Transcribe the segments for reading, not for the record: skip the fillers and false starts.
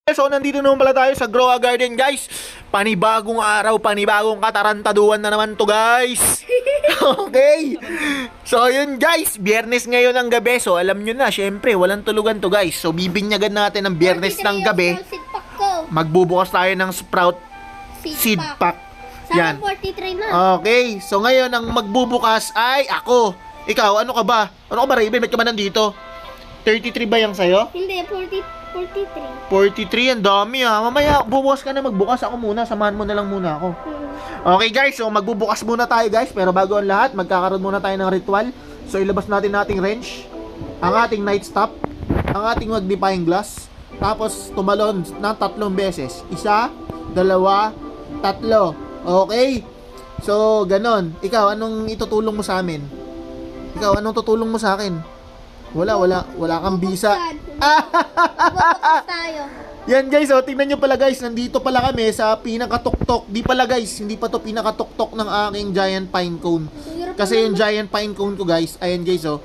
So, nandito naman pala tayo sa Grow a Garden, guys. Panibagong araw, panibagong katarantaduan na naman to, guys. Okay. So, yun, guys. Biyernes ngayon ng gabi. So, alam nyo na, syempre, walang tulugan to, guys. So, bibinyagan natin ng biyernes ng gabi. Magbubukas tayo ng sprout seed pack. Yan. 43 na. Okay. So, ngayon, ang magbubukas ay ako. Ikaw, ano ka ba? Ano ka ba, Raven? Ba't ka ba nandito? 33 ba yung sa'yo? Hindi, 43. 43, ang dami ah. Mamaya, bubukas ka na, magbukas ako muna. Samahan mo na lang muna ako. Okay guys, so magbubukas muna tayo guys. Pero bago ang lahat, magkakaroon muna tayo ng ritual. So ilabas natin ating wrench, ang ating night stop, ang ating magnifying glass. Tapos tumalon ng 3 beses. 1, 2, 3. Okay? So, ganon. Ikaw, anong itutulong mo sa amin? Ikaw, anong tutulong mo sa akin? Wala kang bisa. Bubukas tayo. Yan guys, oh, tingnan nyo pala guys, nandito pala kami sa pinakatuktok. Di pala guys, hindi pa to pinakatuktok ng aking giant pine cone. Kasi yung giant pine cone ko guys, ayan guys oh.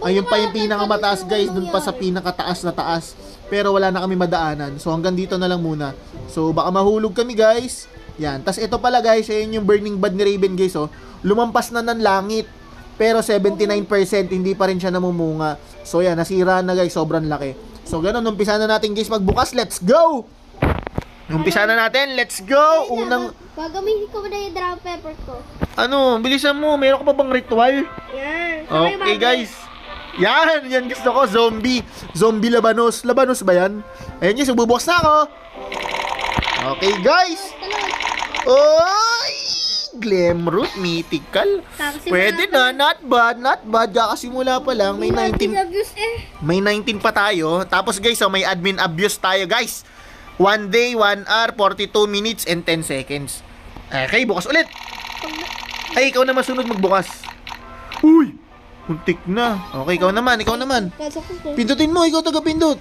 Ayun pa yung pinakamataas guys, dun pa sa pinakataas na taas. Pero wala na kami madaanan. So hanggang dito na lang muna. So baka mahulog kami guys. Yan, tas ito pala guys, ayun yung burning bud ni Raven guys oh. Lumampas na ng langit. Pero 79% hindi pa rin siya namumunga. So yan, nasira na guys, sobrang laki. So ganun, umpisa na natin guys magbukas. Let's go! Umpisa na natin, let's go! Unang... Gagamitin ko na yung drum pepper ko. Ano, bilisan mo, meron ka pa bang ritual? Yan. Okay guys. Yan gusto ko, zombie. Zombie labanos. Labanos ba yan? Ayan guys, bubukas na ako. Okay guys. Oy! Glamroot, mythical. Pwede na, not bad. Kakasimula pa lang, may 19. May 19 pa tayo. Tapos guys, so may admin abuse tayo guys. 1 day, 1 hour, 42 minutes, and 10 seconds. Okay, bukas ulit. Ay, ikaw naman sunod magbukas. Uy! Muntik na. Okay, ikaw naman. Pindutin mo, ikaw taga-pindot.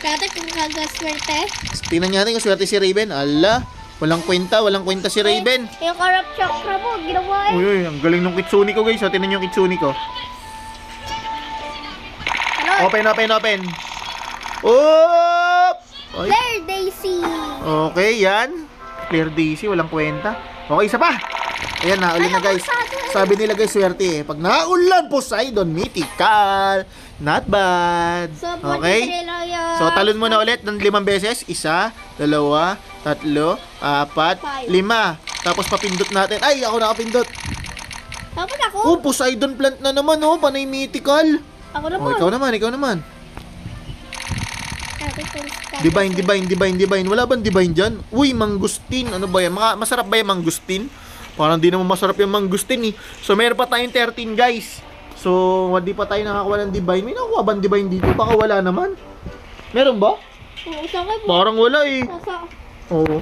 Kata kung kagaswerte. Tingnan natin kung swerte si Raven. Ala, walang kwenta si Raven. Yung corrupt chakra mo, ginawa eh. Uy, ang galing ng kitsuni ko guys. Tingnan nyo yung kitsuni ko. Ano? Open. Oop! There, Daisy. Okay, yan. Clear Daisy, walang kwenta. Okay, isa pa. Ayan, naulin na guys. Sabi nila guys, swerte eh. Pag naulan, Poseidon, mythical. Not bad. So, Okay? So, talon mo na ulit ng 5 beses. 1, 2, 3, 4, 5. Tapos papindot natin. Ay, ako nakapindot. Tapos ako? Oh, Poseidon plant na naman, oh. Panay mythical. Ako na Oh, po. ikaw naman. Divine. Wala bang divine dyan? Uy, mangustin. Ano ba yan? Masarap ba yung mangustin? Parang di naman masarap yung mangustin eh. So, meron pa tayong 13 guys. So, hindi pa tayo nakakuha ng divine. May nakuha bang divine dito? Baka wala naman. Meron ba? Oo, sakay mo. Parang wala eh. Nasa. Oo.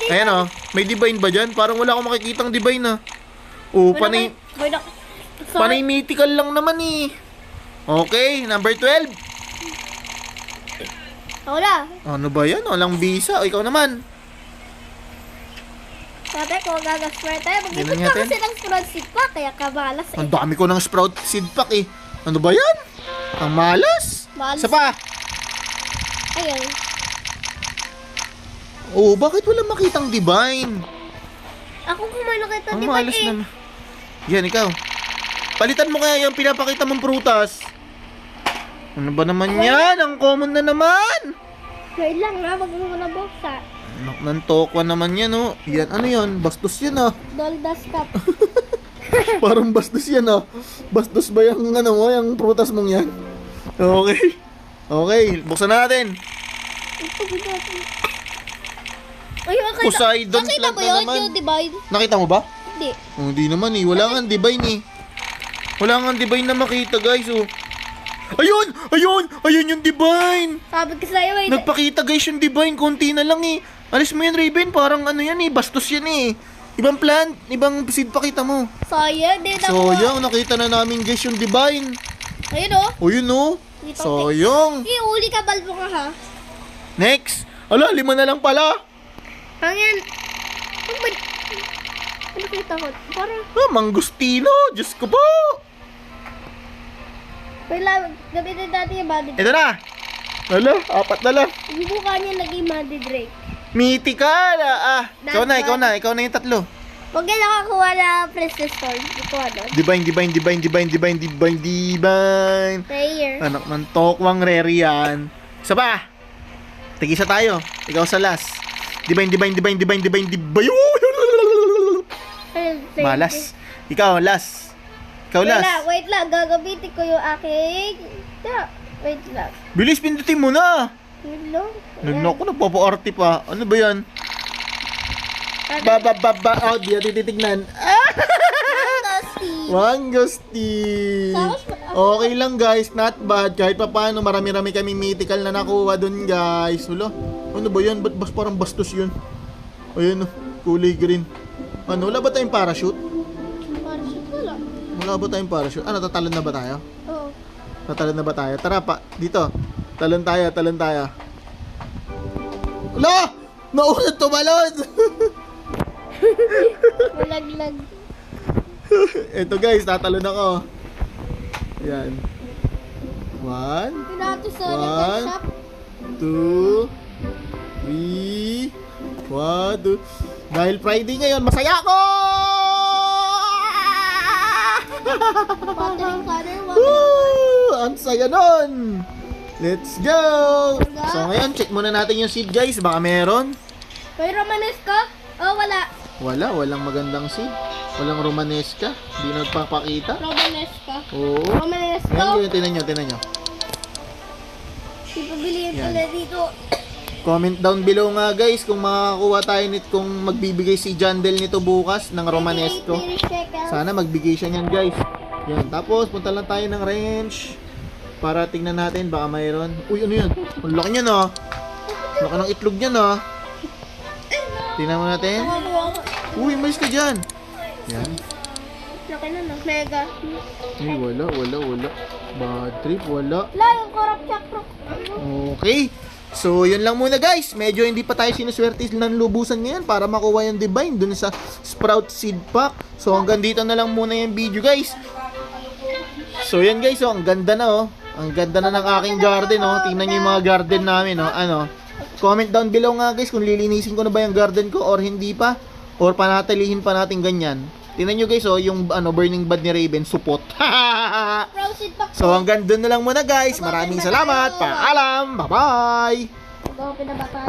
Ayan oh. May divine ba dyan? Parang wala akong makikitang divine ah. Oo, panay mythical lang naman eh. Okay, number 12. Wala. Ano ba yan? Walang visa. O, ikaw naman. Sabi ko, gagaswerte. Mag-ipot Tingnan ka natin. kasi ng sprout seed pa, kaya kabalas eh. Ang dami ko ng sprout seed pack eh. Ano ba yan? Ang malas. Malas. Isa pa. Ayun. Oh, bakit wala makitang divine? Ako kung may nakita, Ang di ba malas eh? naman. Yan, ikaw. Palitan mo kaya yung pinapakita mong prutas. Ano ba naman yan? Ang common na naman. Wait lang na, wag mo na buksa. Anak ng tokwa naman yan, oh. Yan, ano yan? Bastos yan, ah. Doldas cup. Parang bastos yan, ah. Bastos ba yung, ano mo, yung prutas mong yan? Okay. Okay, buksan natin. Ito, bigatin. Ay, Poseidon nakita plant mo na yun, naman. yung divine? Nakita mo ba? Hindi. Oh, hindi naman eh. Wala nga divine eh. Wala nga divine na makita, guys, oh. Ayun yung divine. Sabi ko sa'yo, eh. Nagpakita guys yung divine, konti na lang eh. Alis mo yan, Raven, parang ano yan eh, bastos yan eh. Ibang plant, ibang seed pakita mo. Sayang, din ako. Sayang, nakita na namin guys yung divine. Ayun oh. O yun oh. Sayang. Iuli ka, balbo ka ha. Next. Ala, 5 na lang pala. Hangin. Ano kita ko? Parang, Ah, mangustino, Diyos ko po. wait lang, gamitin natin yung body. Ito na. Hala, 4 na lang. Yung mukha niya naging Mandy Drake. Mythical! Ikaw na yung 3. Huwag ka nakakuha na Princess Sword. Ikuha doon. Divine. Player. Anak ng tokwang rare yan. Isa pa. Tig-isa tayo. Ikaw sa last. Divine. Malas. Ikaw, last. Wait lang. Gagamitin ko yung aking... Wait lang. Bilis, pindutin mo na. Wait lang. Naku, nagpapa-arte pa. Ano ba yan? Oh, di natin titignan. Mangosteen. Okay lang guys, not bad. Kahit pa paano, marami-rami kaming mythical na nakuha dun guys. Wala, ano ba yan? Ba't parang bastos yun? Ayan o, kulay green. Ano, wala ba tayong parachute? Parachute wala. Wala ba tayong parachute? Ano, tatalon na ba tayo? Oo. Tatalon na ba tayo? Tara pa, dito. Talon tayo. Wala! Naunad tumalon! Malaglag. Ito guys, tatalon ako. Yan. 1, Pinato sa One. nagka shop. 2, 3, 1, 2. Dahil Friday ngayon, masaya ako! Watering color. Woo! Ang saya nun! Let's go! So ngayon, check muna natin yung seed guys. Baka meron. May Romanesco? Oh, wala. Walang magandang seed. Walang Romanesca. Di nagpapakita. Romanesco. Oo. Romanesco. Ngayon, tinan nyo. Ipabilihin ko Yan. na dito. Comment down below nga guys kung makakakuha tayo nito, kung magbibigay si Jandel nito bukas ng Romanesco. 88 shekels. Sana magbigay siya niyan guys. Yan, tapos punta lang tayo ng range para tingnan natin baka mayroon. Uy, ano yan? Ang laki niyan ah. Laki ng itlog niyan ah. Tingnan mo natin. Uy, mais ka dyan. Yan. Laki na, no? Mega. Ay, wala. Bad trip, wala. La, yung corrupt chakro. Okay. So, yun lang muna guys. Medyo hindi pa tayo sinuswerte ng lubusan ngayon para makuha yung divine dun sa Sprout Seed Pack. So, hanggang dito na lang muna yung video guys. So, yan guys. Oh, ang ganda na oh. Ang ganda na ng aking garden oh. Tingnan nyo yung mga garden namin oh. Ano? Comment down below nga guys kung lilinisin ko na ba yung garden ko or hindi pa. Or panatilihin pa natin ganyan. Tingnan nyo guys oh. Yung Burning Bud ni Raven. Supot. Proceed back. So, hanggang doon na lang muna guys. Maraming salamat. Paalam. Bye-bye. Mag-open na ba tayo?